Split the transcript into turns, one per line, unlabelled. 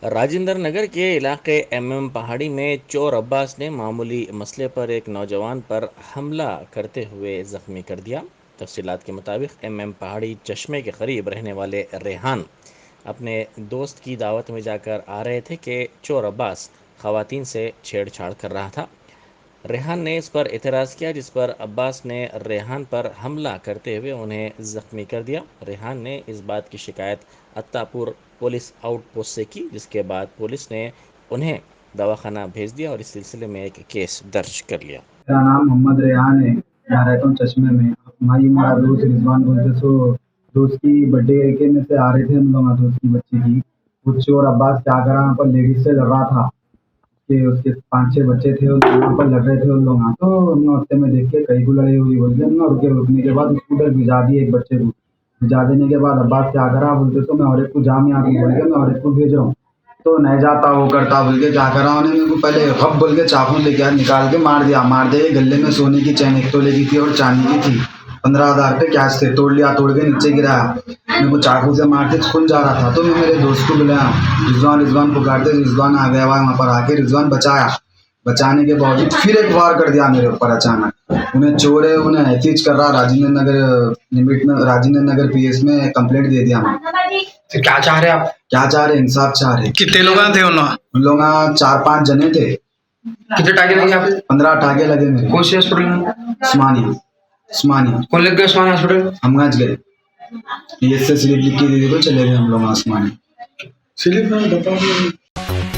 राजेंद्र नगर के इलाके एमएम पहाड़ी में चोर अब्बास ने मामूली मसले पर एक नौजवान पर हमला करते हुए ज़ख्मी कर दिया। तफसीलात के मुताबिक एमएम पहाड़ी चश्मे के करीब रहने वाले रेहान अपने दोस्त की दावत में जाकर आ रहे थे कि चोर अब्बास ख़वातीन से छेड़छाड़ कर रहा था। रेहान ने इस पर एतराज़ किया, जिस पर अब्बास ने रेहान पर हमला करते हुए उन्हें ज़ख्मी कर दिया। रेहान ने इस बात की शिकायत अत्तापुर पुलिस आउटपोस्ट से की, जिसके बाद पुलिस ने उन्हें दवाखाना भेज दिया और इस सिलसिले में एक केस दर्ज कर लिया।
मेरा नाम मोहम्मद रेहान है। यहाँ रहता हूँ चश्मे में। हमारी मेरा दोस्त रिजवान बोलते सो दोस्त की बर्थडे के में से आ रहे थे हम लोग, दोस्त की बच्ची की। वो चोर अब्बास क्या करा, वहाँ पर लेडीज से लड़ रहा था कि उसके 5-6 बच्चे थे, वहाँ पर लड़ रहे थे उन लोग। हाँ, तो हमने हफ्ते में देख के कहीं को लड़े हुई बोल के हमने रुके। रुकने के बाद स्कूटर भिजा दिए एक बच्चे को। भिजा देने के बाद अब्बास क्या करा, बोलते तो मैं और एक को जाम यहाँ की बोल के मैं और एक को भेज रहा हूँ। तो नहीं जाता वो करता बोल के क्या करा उन्होंने, मेरे को पहले हब बोल के चाकू लेके निकाल के मार दिया। गले में सोने की चैन 1 तोले की थी और चांदी की थी। 15,000 के कैश थे। तोड़ लिया, तोड़ के नीचे गिराया। मेरे को चाकू से मारते खून जा रहा था। तो मैं मेरे दोस्त को बुलाया, रिजवान रिजवान पुकारते। रिजवान आ गया वहाँ पर। आके रिजवान बचाया। बचाने के बावजूद फिर एक वार कर दिया मेरे ऊपर अचानक। उन्हें चोर है, उन्हें ऐसे कर रहा। राजेंद्र नगर लिमिट में, राजेंद्र नगर पीएस में कंप्लेंट दे दिया मैंने।
फिर क्या चाह रहे आप?
क्या चाह रहे? इंसाफ चाह रहे।
कितने लोग थे
उन लोग 4-5 जने थे।
कितने टाके लगे आप?
15 टाके लगे मेरे।
कौन सी हॉस्पिटल में?
उस्मानिया। उस्मानिया।
कौन लग गया उस्मानिया हॉस्पिटल?
हम गंज गए। ये से स्लिप लिख के दे दी तो चले गए हम लोग उस्मानिया।
स्लिप में बताओ।